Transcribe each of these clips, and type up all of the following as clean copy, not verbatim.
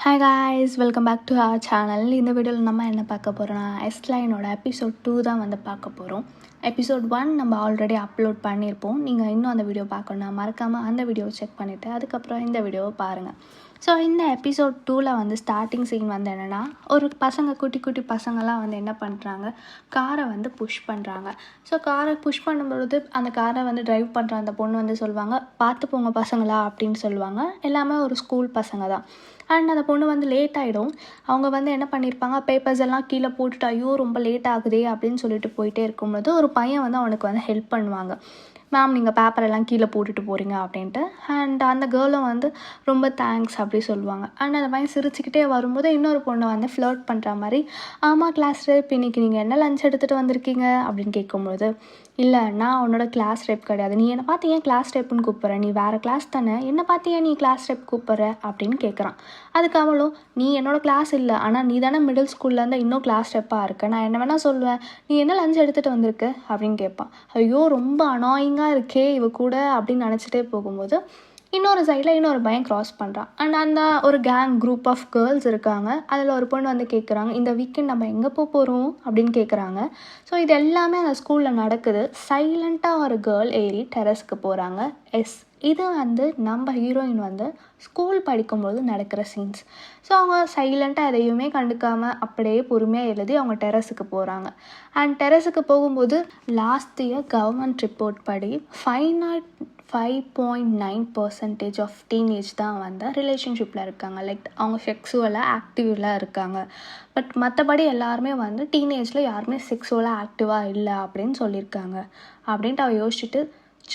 Hi guys, welcome back to our channel. இந்த வீடியோவில் நம்ம என்ன பார்க்க போகிறோம்னா எஸ்லைனோட எபிசோட் 2 தான் வந்து பார்க்க போகிறோம். எபிசோட் 1 நம்ம ஆல்ரெடி அப்லோட் பண்ணியிருப்போம். நீங்கள் இன்னும் அந்த வீடியோ பார்க்கணுன்னா மறக்காமல் அந்த வீடியோவை செக் பண்ணிவிட்டு அதுக்கப்புறம் இந்த வீடியோவை பாருங்கள். ஸோ இந்த எபிசோட் 2ல் வந்து ஸ்டார்டிங் சீன் வந்து என்னென்னா, ஒரு குட்டி குட்டி பசங்கள்லாம் வந்து என்ன பண்ணுறாங்க, காரை வந்து புஷ் பண்ணுறாங்க. ஸோ காரை புஷ் பண்ணும்பொழுது அந்த காரை வந்து ட்ரைவ் பண்ணுற அந்த பொண்ணு வந்து சொல்லுவாங்க, பார்த்து போங்க பசங்களா அப்படின்னு சொல்லுவாங்க. எல்லாமே ஒரு ஸ்கூல் பசங்க தான். அண்ட் அந்த பொண்ணு வந்து லேட் ஆகிடும். அவங்க வந்து என்ன பண்ணியிருப்பாங்க, பேப்பர்ஸ் எல்லாம் கீழே போட்டுட்டு ஐயோ ரொம்ப லேட் ஆகுதே அப்படின்னு சொல்லிட்டு போயிட்டே இருக்கும்போது ஒரு பையன் வந்து அவனுக்கு வந்து ஹெல்ப் பண்ணுவாங்க. மேம் நீங்கள் பேப்பரெல்லாம் கீழே போட்டுட்டு போகிறீங்க அப்படின்ட்டு. அண்ட் அந்த கேர்ளும் வந்து ரொம்ப தேங்க்ஸ் அப்படி சொல்லுவாங்க. அண்ட் அந்த பையன் சிரிச்சுக்கிட்டே வரும்போது இன்னொரு பொண்ணை வந்து ஃப்ளர்ட் பண்ணுற மாதிரி, ஆமாம் கிளாஸ் ரேப், இன்னைக்கு நீங்கள் என்ன லஞ்ச் எடுத்துகிட்டு வந்திருக்கீங்க அப்படின்னு கேட்கும்போது, இல்லை நான் உன்னோட கிளாஸ் ரேப் கிடையாது, நீ என்னை பார்த்து ஏன் கிளாஸ் ரேப்புன்னு கூப்பிட்ற, நீ வேறு கிளாஸ் தானே, என்னை பார்த்து ஏன் நீ கிளாஸ் ரேப் கூப்பிட்ற அப்படின்னு கேட்குறான். அதுக்கு அவளும், நீ என்னோடய கிளாஸ் இல்லை, ஆனால் நீ தானே மிடில் ஸ்கூல்லேருந்து இன்னும் கிளாஸ் ரேப்பாக இருக்க, நான் என்ன வேணால் சொல்லுவேன், நீ என்ன லஞ்ச் எடுத்துகிட்டு வந்திருக்க அப்படின்னு கேட்பான். ஐயோ ரொம்ப அனாயிங்காக இருக்கே இவ கூட அப்படின்னு நினச்சிட்டே போகும்போது இன்னொரு சைடில் இன்னொரு பையன் க்ராஸ் பண்ணுறான். அண்ட் அந்த ஒரு குரூப் ஆஃப் கேர்ள்ஸ் இருக்காங்க. அதில் ஒரு பொண்ணு வந்து கேட்குறாங்க, இந்த வீக்கெண்ட் நம்ம எங்கே போகிறோம் அப்படின்னு கேட்குறாங்க. ஸோ இது எல்லாமே அந்த ஸ்கூலில் நடக்குது. சைலண்ட்டாக ஒரு கேர்ள் ஏறி டெரஸ்க்கு போகிறாங்க. இது வந்து நம்ம ஹீரோயின் வந்து ஸ்கூல் படிக்கும்போது நடக்கிற சீன்ஸ். ஸோ அவங்க சைலண்ட்டாக எதையுமே கண்டுக்காமல் அப்படியே பொறுமையாக எழுதி அவங்க டெரஸுக்கு போகிறாங்க. அண்ட் டெரஸுக்கு போகும்போது லாஸ்ட் இயர் கவர்மெண்ட் ரிப்போர்ட் படி 5.9% ஆஃப் டீனேஜ் தான் வந்து ரிலேஷன்ஷிப்பில் இருக்காங்க. லைக் அவங்க செக்ஸுவலாக ஆக்டிவில் இருக்காங்க. பட் மற்றபடி எல்லாருமே வந்து டீனேஜில் யாருமே செக்ஸுவலாக ஆக்டிவாக இல்லை அப்படின்னு சொல்லியிருக்காங்க. அப்படின்ட்டு அவள் யோசிச்சுட்டு,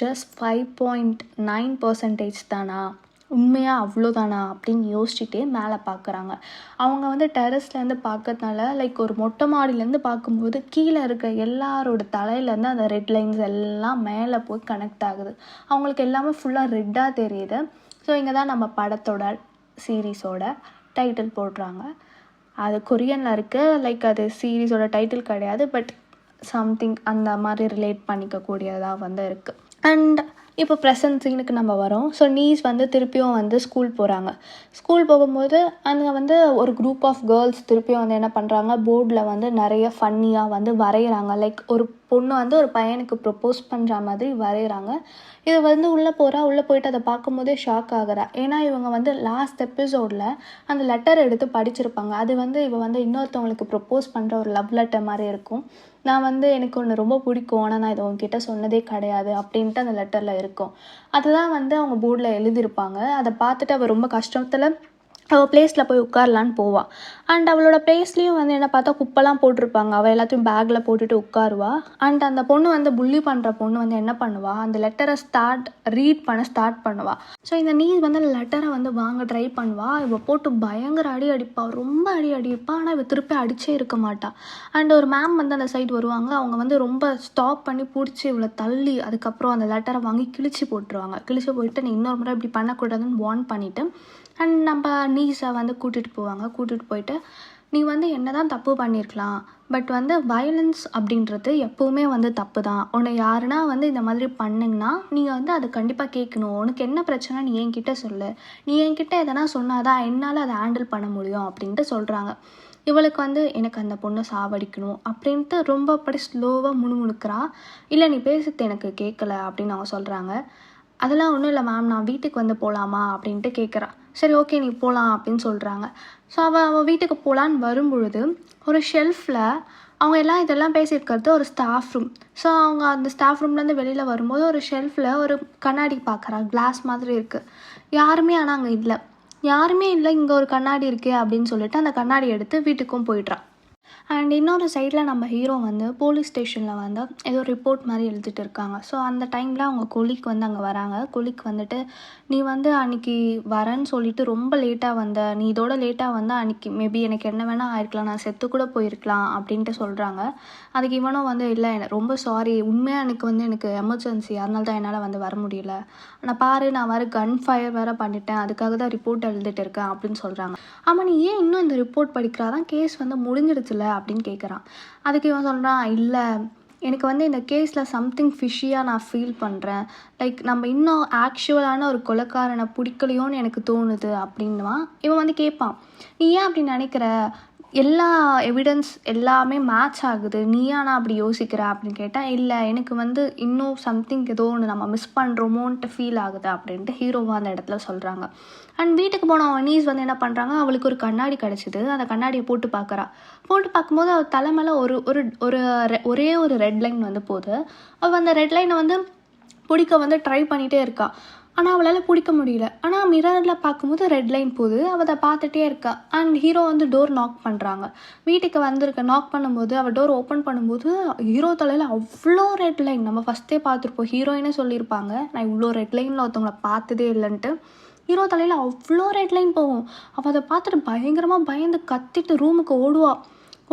ஜஸ்ட் 5.9% தானா, உண்மையாக அவ்வளோதானா அப்படின்னு யோசிச்சுட்டே மேலே பார்க்குறாங்க. அவங்க வந்து டெரஸ்லேருந்து பார்க்கறதுனால லைக் ஒரு மொட்டை மாடியிலேருந்து பார்க்கும்போது கீழே இருக்க எல்லாரோட தலையிலேருந்து அந்த ரெட் லைன்ஸ் எல்லாம் மேலே போய் கனெக்ட் ஆகுது. அவங்களுக்கு எல்லாமே ஃபுல்லாக ரெட்டாக தெரியுது. ஸோ இங்கே தான் நம்ம படத்தோட சீரீஸோட டைட்டில் போடுறாங்க. அது கொரியனில் இருக்குது. லைக் அது சீரீஸோட டைட்டில் கிடையாது, பட் சம்திங் அந்த மாதிரி ரிலேட் பண்ணிக்கக்கூடியதாக வந்து இருக்குது. அண்ட் இப்போ ப்ரெசன்ட் சீனுக்கு நம்ம வரோம். ஸோ நீஸ் வந்து திருப்பியும் வந்து ஸ்கூல் போகிறாங்க. ஸ்கூல் போகும்போது அங்கே வந்து ஒரு குரூப் ஆஃப் கேர்ள்ஸ் திருப்பியும் வந்து என்ன பண்ணுறாங்க, போர்டில் வந்து நிறைய ஃபன்னியாக வந்து வரைகிறாங்க. லைக் ஒரு பொண்ணு வந்து ஒரு பையனுக்கு ப்ரப்போஸ் பண்ணுற மாதிரி வரைகிறாங்க. இது வந்து உள்ளே போயிட்டு அதை பார்க்கும்போதே ஷாக் ஆகிறா. ஏன்னா இவங்க வந்து லாஸ்ட் எபிசோடில் அந்த லெட்டர் எடுத்து படிச்சிருப்பாங்க. அது வந்து இவ வந்து இன்னொருத்தவங்களுக்கு ப்ரப்போஸ் பண்ணுற ஒரு லவ் லெட்டர் மாதிரி இருக்கும். நான் வந்து எனக்கு ஒன்று ரொம்ப பிடிக்கும், ஆனால் நான் இதை உங்ககிட்ட சொன்னதே கிடையாது அப்படின்ட்டு அந்த லெட்டரில் இருக்கும். அதுதான் வந்து அவங்க போர்டில் எழுதியிருப்பாங்க. அதை பார்த்துட்டு அவள் ரொம்ப கஷ்டத்தில் அவள் பிளேஸில் போய் உட்காரலான்னு போவாள். அண்ட் அவளோட பிளேஸ்லேயும் வந்து என்ன பார்த்தா குப்பைலாம் போட்டிருப்பாங்க. அவள் எல்லாத்தையும் பேக்கில் போட்டுட்டு உட்காருவா. அண்ட் அந்த பொண்ணு வந்து புள்ளி பண்ணுற பொண்ணு வந்து என்ன பண்ணுவாள், அந்த லெட்டரை ரீட் பண்ண ஸ்டார்ட் பண்ணுவாள். ஸோ இந்த நீஸ் வந்து அந்த லெட்டரை வந்து வாங்க ட்ரை பண்ணுவாள். இவள் போட்டு பயங்கர அடிப்பாள், ரொம்ப அடிப்பாள். ஆனால் இவள் திருப்பி அடிச்சே இருக்க மாட்டாள். அண்ட் ஒரு மேம் வந்து அந்த சைடு வருவாங்க. அவங்க வந்து ரொம்ப ஸ்டாப் பண்ணி பிடிச்சி இவளை தள்ளி அதுக்கப்புறம் அந்த லெட்டரை வாங்கி கிழிச்சு போட்டுருவாங்க. கிழிச்சு போயிட்டு நீ இன்னொரு முறை இப்படி பண்ணக்கூடாதுன்னு வார்ன் பண்ணிவிட்டு அண்ட் நம்ம நீஸை வந்து கூட்டிகிட்டு போயிட்டு, நீ வந்து என்ன தான் தப்பு பண்ணியிருக்கலாம், பட் வந்து வயலன்ஸ் அப்படின்றது எப்போவுமே வந்து தப்பு தான். உன்னை யாருன்னா வந்து இந்த மாதிரி பண்ணிங்கன்னா நீங்கள் வந்து அதை கண்டிப்பாக கேட்கணும். உனக்கு என்ன பிரச்சனை நீ என்கிட்ட சொல்லு, நீ என்கிட்ட எதனா சொன்னாதான் என்னால் அதை ஹேண்டில் பண்ண முடியும் அப்படின்ட்டு சொல்கிறாங்க. இவளுக்கு வந்து எனக்கு அந்த பொண்ணை சாவடிக்கணும் அப்படின்ட்டு ரொம்ப அப்படி ஸ்லோவாக முணுமுணுக்கிறா. இல்லை நீ பேசுறது எனக்கு கேட்கல அப்படின்னு அவங்க சொல்கிறாங்க. அதெல்லாம் ஒன்றும் இல்லை மேம், நான் வீட்டுக்கு வந்து போகலாமா அப்படின்ட்டு கேட்குறா. சரி ஓகே நீ போகலாம் அப்படின்னு சொல்கிறாங்க. ஸோ அவள் வீட்டுக்கு போகலான்னு வரும்பொழுது ஒரு ஷெல்ஃபில் அவங்க எல்லாம் இதெல்லாம் பேசியிருக்கிறது ஒரு ஸ்டாஃப் ரூம். ஸோ அவங்க அந்த ஸ்டாஃப் ரூம்லேருந்து வெளியில் வரும்போது ஒரு ஷெல்ஃபில் ஒரு கண்ணாடி பார்க்குறா, கிளாஸ் மாதிரி இருக்குது. யாருமே ஆனால் அங்கே இல்லை. இங்கே ஒரு கண்ணாடி இருக்கே அப்படின்னு சொல்லிட்டு அந்த கண்ணாடி எடுத்து வீட்டுக்கும் போயிடுறான். அண்ட் இன்னொரு சைடில் நம்ம ஹீரோ வந்து போலீஸ் ஸ்டேஷனில் வந்து ஏதோ ரிப்போர்ட் மாதிரி எழுதிட்டு இருக்காங்க. ஸோ அந்த டைமில் அவங்க கொலிக் வந்து அங்கே வராங்க. கொலிக் வந்துட்டு, நீ வந்து அன்றைக்கி வரேன்னு சொல்லிட்டு ரொம்ப லேட்டாக வந்த, நீ இதோட லேட்டாக வந்தால் அன்றைக்கி மேபி எனக்கு என்ன வேணால் ஆயிருக்கலாம், நான் செத்து கூட போயிருக்கலாம் அப்படின்ட்டு சொல்கிறாங்க. அதுக்கு இவனும் வந்து, இல்லை ரொம்ப சாரி, உண்மையாக எனக்கு எமர்ஜென்சி, அதனால தான் என்னால் வந்து வர முடியல, நான் பாரு நான் வேறு கன் ஃபயர் வேறு பண்ணிட்டேன், அதுக்காக தான் ரிப்போர்ட் எழுதிட்டு இருக்கேன் அப்படின்னு சொல்கிறாங்க. ஆமாம் நீ ஏன் இன்னும் இந்த ரிப்போர்ட் படிக்கிறாதான், கேஸ் வந்து முடிஞ்சிடுச்சுல அப்படின்னு கேட்குறான். அதுக்கு இவன் சொல்கிறான், இல்லை எனக்கு வந்து இந்த கேஸில் சம்திங் ஃபிஷியாக நான் ஃபீல் பண்ணுறேன். லைக் நம்ம இன்னும் ஆக்சுவலான ஒரு கொலைக்காரனை பிடிக்கலையோன்னு எனக்கு தோணுது அப்படின்னுவான். இவன் வந்து கேட்பான், நீ ஏன் அப்படி நினைக்கிற? எல்லா எவிடன்ஸ் எல்லாமே மேட்ச் ஆகுது, நீ ஏன் அப்படி யோசிக்கிற அப்படின்னு கேட்டால், இல்லை எனக்கு வந்து இன்னும் சம்திங் ஏதோ ஒன்று நம்ம மிஸ் பண்ணுறோமோன்ட்டு ஃபீல் ஆகுது அப்படின்ட்டு ஹீரோவாக அந்த இடத்துல சொல்கிறாங்க. அண்ட் வீட்டுக்கு போன அவன் நீஸ் வந்து என்ன பண்ணுறாங்க, அவளுக்கு ஒரு கண்ணாடி கிடச்சிது. அந்த கண்ணாடியை போட்டு பார்க்குறா. போட்டு பார்க்கும்போது அவள் தலை மேலே ஒரு ஒரு ஒரு ஒரே ஒரு ரெட் லைன் வந்து போகுது. அவள் அந்த ரெட் லைனை வந்து பிடிக்க வந்து ட்ரை பண்ணிகிட்டே இருக்கா. ஆனால் அவளால் பிடிக்க முடியல. ஆனால் மிரரில் பார்க்கும்போது ரெட் லைன் போகுது. அவள் அதை பார்த்துட்டே இருக்கா. அண்ட் ஹீரோ வந்து டோர் நாக் பண்ணுறாங்க. வீட்டுக்கு வந்திருக்க நாக் பண்ணும்போது அவள் டோர் ஓப்பன் பண்ணும்போது ஹீரோ தலையில் அவ்வளோ ரெட் லைன். நம்ம ஃபஸ்ட்டே பார்த்துருப்போம், ஹீரோயினே சொல்லியிருப்பாங்க, நான் இவ்வளோ ரெட் லைனில் ஒருத்தவங்களை பார்த்ததே இல்லைன்ட்டு. ஹீரோ தலையில் அவ்வளோ ரெட் லைன் போகும். அவள் அதை பார்த்துட்டு பயங்கரமாக பயந்து கத்திட்டு ரூமுக்கு ஓடுவாள்.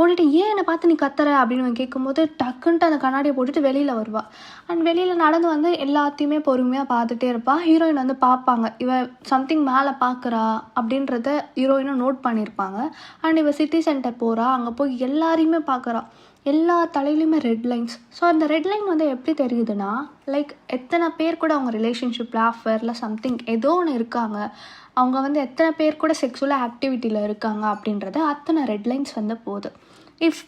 ஓடிட்டு, ஏன் என்னை பார்த்து நீ கத்துற அப்படின்னு கேட்கும்போது டக்குன்ட்டு அந்த கண்ணாடியை போட்டுட்டு வெளியில் வருவாள். அண்ட் வெளியில் நடந்து வந்து எல்லாத்தையுமே பொறுமையாக பார்த்துட்டே இருப்பாள். ஹீரோயின் வந்து பார்ப்பாங்க, இவ சம்திங் மேலே பார்க்குறா அப்படின்றத ஹீரோயினும் நோட் பண்ணியிருப்பாங்க. அண்ட் இவள் சிட்டி சென்டர் போகிறா. அங்கே போய் எல்லாரையுமே பார்க்குறா. எல்லா தலையிலையுமே ரெட் லைன்ஸ். ஸோ அந்த ரெட் லைன் வந்து எப்படி தெரியுதுன்னா, லைக் எத்தனை பேர் கூட அவங்க ரிலேஷன்ஷிப்பில் அஃபேரில் சம்திங் ஏதோ ஒன்று இருக்காங்க, அவங்க வந்து எத்தனை பேர் கூட செக்ஸுவலாக ஆக்டிவிட்டியில் இருக்காங்க அப்படின்றது அத்தனை ரெட் லைன்ஸ் வந்து போகுது. இஃப்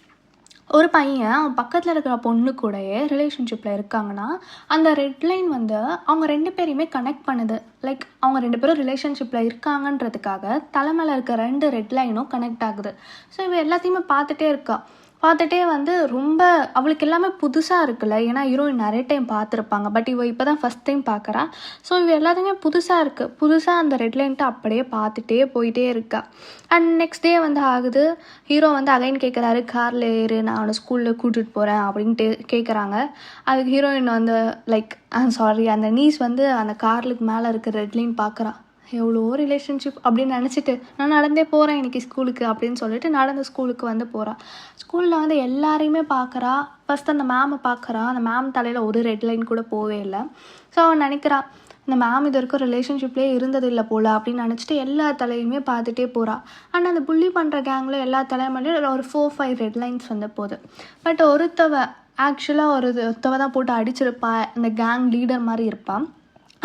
ஒரு பையன் அவன் பக்கத்தில் இருக்கிற பொண்ணு கூடயே ரிலேஷன்ஷிப்பில் இருக்காங்கன்னா, அந்த ரெட் லைன் வந்து அவங்க 2 பேரையுமே கனெக்ட் பண்ணுது. லைக் அவங்க 2 பேரும் ரிலேஷன்ஷிப்பில் இருக்காங்கன்றதுக்காக தலைமையில் இருக்க 2 ரெட் லைனும் கனெக்ட் ஆகுது. ஸோ இவன் எல்லாத்தையுமே பார்த்துட்டே இருக்கா. பார்த்துட்டே வந்து ரொம்ப அவளுக்கு எல்லாமே புதுசாக இருக்குல்ல, ஏன்னா ஹீரோயின் நிறைய டைம் பார்த்துருப்பாங்க. பட் இவள் இப்போ தான் ஃபஸ்ட் டைம் பார்க்குறா. ஸோ இவ எல்லாத்தையுமே புதுசாக இருக்குது. புதுசாக அந்த ரெட் லைன்ட்டு அப்படியே பார்த்துட்டே போயிட்டே இருக்கா. அண்ட் நெக்ஸ்ட் டே வந்து ஆகுது. ஹீரோ வந்து அகைன் கேட்குறாரு, காரில் ஏறு, நான் அவனை ஸ்கூலில் கூட்டிகிட்டு போகிறேன் அப்படின்ட்டு கேட்குறாங்க. அதுக்கு ஹீரோயின் வந்து லைக் சாரி, அந்த நீஸ் வந்து அந்த கார்லுக்கு மேலே இருக்க ரெட் லைன் பார்க்குறா. எவ்வளோ ரிலேஷன்ஷிப் அப்படின்னு நினச்சிட்டு, நான் நடந்தே போகிறேன் இன்றைக்கி ஸ்கூலுக்கு அப்படின்னு சொல்லிட்டு நடந்த ஸ்கூலுக்கு வந்து போகிறா. ஸ்கூலில் வந்து எல்லாரையுமே பார்க்குறா. ஃபஸ்ட் அந்த மேமை பார்க்குறா. அந்த மேம் தலையில் ஒரு ரெட் லைன் கூட போவே இல்லை. ஸோ அவன் நினைக்கிறா, இந்த மேம் இது வரைக்கும் ரிலேஷன்ஷிப்லேயே இருந்ததில்லை போல் அப்படின்னு நினச்சிட்டு எல்லா தலையுமே பார்த்துட்டே போகிறா. ஆனால் அந்த புள்ளி பண்ணுற கேங்கில் எல்லா தலைமையிலையும் ஒரு 4-5 ரெட் லைன்ஸ் வந்து போகுது. பட் ஆக்சுவலாக ஒருத்தவ தான் போட்டு அடிச்சிருப்பா. இந்த கேங் லீடர் மாதிரி இருப்பான்.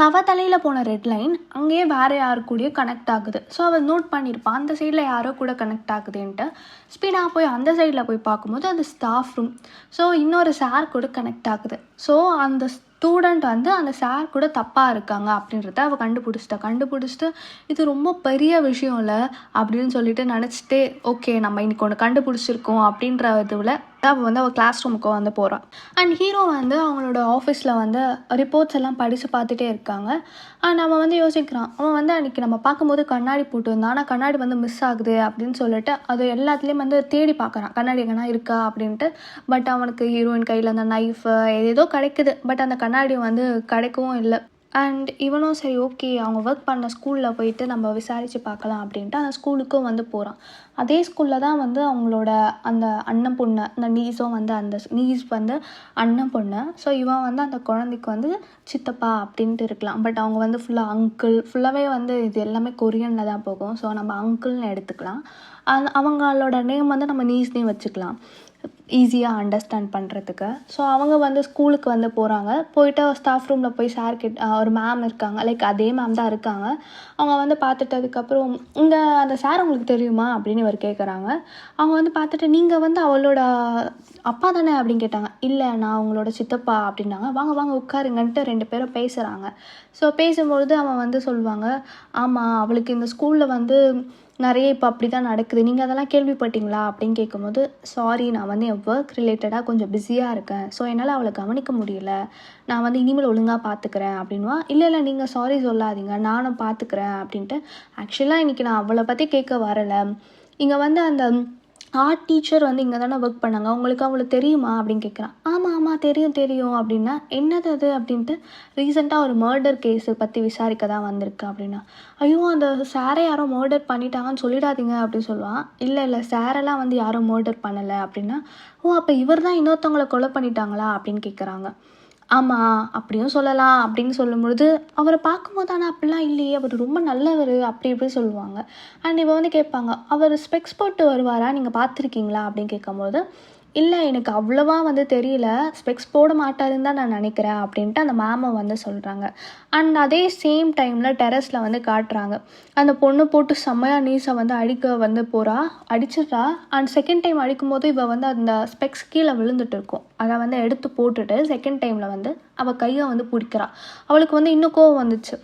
அவள் தலையில் போன ரெட் லைன் அங்கேயே வேறு யாரு கூடயோ கனெக்ட் ஆகுது. ஸோ அவள் நோட் பண்ணியிருப்பான், அந்த சைடில் யாரோ கூட கனெக்ட் ஆகுதுன்ட்டு. ஸ்பீடாக போய் அந்த சைடில் போய் பார்க்கும்போது அது ஸ்டாஃப் ரூம். ஸோ இன்னொரு சார் கூட கனெக்ட் ஆகுது. ஸோ அந்த ஸ்டூடெண்ட் வந்து அந்த சார் கூட தப்பாக இருக்காங்க அப்படின்றத அவள் கண்டுபிடிச்சிட்டு இது ரொம்ப பெரிய விஷயம் இல்லை அப்படின்னு சொல்லிட்டு நினச்சிட்டே, ஓகே நம்ம இன்றைக்கி ஒன்று கண்டுபிடிச்சிருக்கோம் அப்படின்ற இதுவில் அவள் கிளாஸ் ரூமுக்கு வந்து போகிறாள். அண்ட் ஹீரோ வந்து அவங்களோட ஆஃபீஸில் வந்து ரிப்போர்ட்ஸ் எல்லாம் படித்து பார்த்துட்டே இருக்காங்க. அண்ட் அவன் வந்து யோசிக்கிறான், அவன் வந்து அன்றைக்கி நம்ம பார்க்கும்போது கண்ணாடி போட்டுருந்தான், ஆனால் கண்ணாடி வந்து மிஸ் ஆகுது அப்படின்னு சொல்லிட்டு அது எல்லாத்துலேயும் வந்து தேடி பார்க்குறான், கண்ணாடி எங்கன்னா இருக்கா அப்படின்ட்டு. பட் அவனுக்கு ஹீரோயின் கையில் அந்த நைஃபு ஏதோ கிடைக்குது, பட் அந்த கண்ணாடி வந்து கிடைக்கவும் இல்லை. அண்ட் இவனும் சரி ஓகே அவங்க ஒர்க் பண்ண ஸ்கூலில் போயிட்டு நம்ம விசாரித்து பார்க்கலாம் அப்படின்ட்டு அந்த ஸ்கூலுக்கும் வந்து போகிறான். அதே ஸ்கூலில் தான் வந்து அவங்களோட அந்த அண்ணன் பொண்ணு, அந்த நீஸும் வந்து அந்த நீஸ் வந்து அண்ணன் பொண்ணு. ஸோ இவன் வந்து அந்த குழந்தைக்கு வந்து சித்தப்பா அப்படின்ட்டு இருக்கலாம். பட் அவங்க வந்து ஃபுல்லாக அங்கிள், ஃபுல்லாகவே வந்து இது எல்லாமே கொரியனில் தான் போகும். ஸோ நம்ம அங்கிள்னு எடுத்துக்கலாம். அவங்களோட நேம் வந்து நம்ம நீஸ்னே வச்சுக்கலாம், ஈஸியாக அண்டர்ஸ்டாண்ட் பண்ணுறதுக்கு. ஸோ அவங்க வந்து ஸ்கூலுக்கு வந்து போகிறாங்க. போயிட்டு ஸ்டாஃப் ரூமில் போய் சார் கிட்ட ஒரு மேம் இருக்காங்க, லைக் அதே மேம் தான் இருக்காங்க. அவங்க வந்து பார்த்துட்டு அதுக்கப்புறம் அந்த சார் உங்களுக்கு தெரியுமா அப்படின்னு இவர் கேட்குறாங்க. அவங்க வந்து பார்த்துட்டு, நீங்கள் வந்து அவளோட அப்பா தானே அப்படின்னு கேட்டாங்க. இல்லை நான் அவங்களோட சித்தப்பா அப்படின்னாங்க. வாங்க வாங்க உட்காருங்கன்ட்டு 2 பேரும் பேசுகிறாங்க. ஸோ பேசும்பொழுது அவன் வந்து சொல்லுவாங்க, ஆமாம் அவளுக்கு இந்த ஸ்கூலில் வந்து நிறைய இப்போ அப்படி தான் நடக்குது, நீங்கள் அதெல்லாம் கேள்விப்பட்டீங்களா அப்படின்னு கேட்கும்போது, சாரி நான் வந்து என் ஒர்க் ரிலேட்டடாக கொஞ்சம் பிஸியாக இருக்கேன், ஸோ என்னால் அவளை கவனிக்க முடியல, நான் வந்து இனிமேல் ஒழுங்காக பார்த்துக்கிறேன் அப்படின்வா. இல்லை நீங்கள் சாரி சொல்லாதீங்க, நானும் பார்த்துக்கிறேன் அப்படின்ட்டு. ஆக்சுவலாக இன்றைக்கி நான் அவளை பற்றி கேட்க வரலை, இங்கே வந்து அந்த ஆர்ட் டீச்சர் வந்து இங்கே தானே ஒர்க் பண்ணாங்க, உங்களுக்கு அவளை தெரியுமா அப்படின்னு கேட்குறான். ஆமாம் தெரியும் அப்படின்னா, என்னது அது அப்படின்ட்டு. ரீசெண்டாக ஒரு மர்டர் கேஸை பற்றி விசாரிக்க தான் வந்திருக்கு அப்படின்னா. ஐயோ அந்த சாரை யாரோ மர்டர் பண்ணிட்டாங்கன்னு சொல்லிடாதீங்க அப்படின்னு சொல்லுவான். இல்லை சாரெல்லாம் வந்து யாரும் மர்டர் பண்ணலை அப்படின்னா. ஓ அப்போ இவர் தான் இன்னொருத்தவங்களை கொலை பண்ணிட்டாங்களா அப்படின்னு கேட்குறாங்க. ஆமாம் அப்படியும் சொல்லலாம் அப்படின்னு சொல்லும்பொழுது, அவரை பார்க்கும்போது ஆனால் அப்படிலாம் இல்லையே, அவர் ரொம்ப நல்லவர் அப்படி இப்படி சொல்லுவாங்க. அண்ட் இவ வந்து கேட்பாங்க, அவர் ஸ்பெக்ஸ் போட்டு வருவாரா, நீங்கள் பார்த்துருக்கீங்களா அப்படின்னு கேட்கும்போது, இல்லை எனக்கு அவ்வளவா வந்து தெரியல, ஸ்பெக்ஸ் போட மாட்டாருன்னு தான் நான் நினைக்கிறேன் அப்படின்ட்டு அந்த மேமை வந்து சொல்கிறாங்க. அண்ட் அதே சேம் டைமில் டெரஸில் வந்து காட்டுறாங்க. அந்த பொண்ணு போட்டு செம்மையாக நீஸை வந்து அடிக்க வந்து போகிறா, அடிச்சிடுறா. அண்ட் செகண்ட் டைம் அடிக்கும்போது இவ வந்து அந்த ஸ்பெக்ஸ் கீழே விழுந்துட்டு இருக்கும். அதை வந்து எடுத்து போட்டுட்டு செகண்ட் டைமில் வந்து அவள் கையை வந்து பிடிக்கிறா. அவளுக்கு வந்து இன்னும் கோவம் வந்துச்சு.